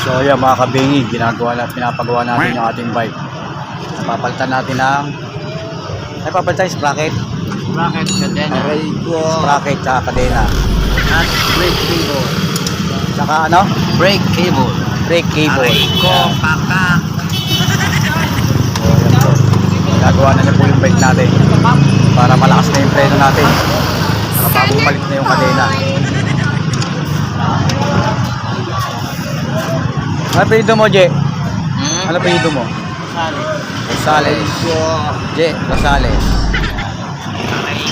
So yan mga kabingi, pinapagawa natin yung ating bike. Napapalitan natin ng napapalitan sprocket. Bracket, cadena. Sprocket tsaka kadena. At brake cable. Tsaka ano? Brake cable. Brake cable. Aray ko, pakak. So yan po. Gagawa na po yung bike natin para malakas na yung preno natin. Saka bagong palit na yung kadena. Ano pilido mo, Je? Ano pilido mo? Sali. Rosales. Je, Rosales.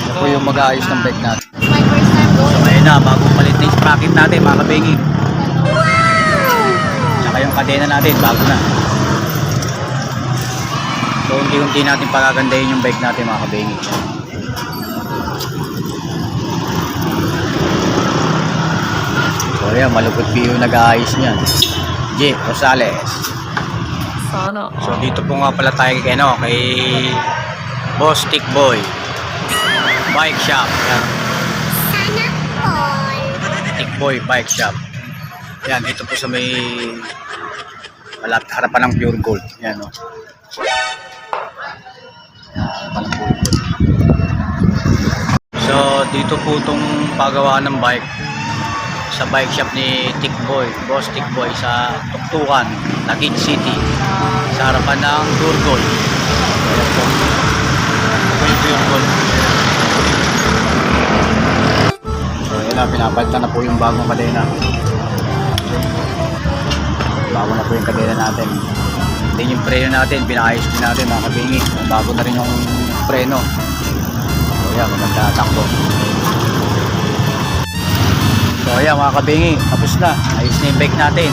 Ito po yung mag-aayos ng bike natin. My first time So going. ayun na, bagong palit na yung sprocket natin mga kabingi. Tsaka yung kadena natin, bago na. So unti-unti natin pagagandahin yung bike natin mga kabingi. So ayan, malupit po yung nag-aayos niyan. J. Rosales. Sana. So dito po nga pala tayo kay, ano, kay Boss Tick Boy Bike Shop. Yan. Tick Boy Bike Shop. Yan, dito po sa may malapit harapan ng Pure Gold. Yan, oh. Yan, harapan ng Pure Gold. So dito po itong pagawa ng bike sa bike shop ni Tick Boy, Boss Tick Boy sa Tuktukan, Taguig City, sa harapan ng Pure Gold. Ayan po. Ito yung Pure Gold. So yun na, pinapalitan na po yung bagong kadena. Bago na po yung kadena natin. Then yung preno natin, pinakayos din natin mga kabingi. Bago na rin yung preno. So yan, maganda takbo. So ayan mga kabingi, tapos na. Ayos na yung bike natin.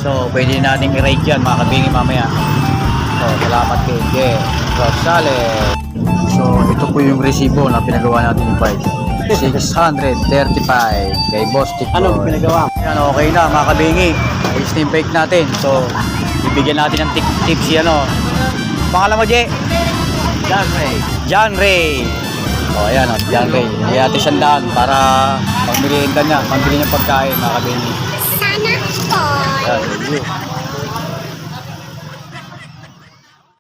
So pwede natin i-ride yan mga kabingi mamaya. So salamat kay J. Rosales. So ito po yung resibo na pinagawa natin yung bike. 635 kay Boss Tick Boy. Ano pinagawa? Yan, okay na mga kabingi. Ayos na yung bike natin. So bibigyan natin ng tips si ano. Pangalan mo, J? John Ray. John Ray. O ayan o, John Ray. Kaya natin sandaan para pagmerienda niya, pambili niya pagkain mga kabingi. Sana all. Yan, review.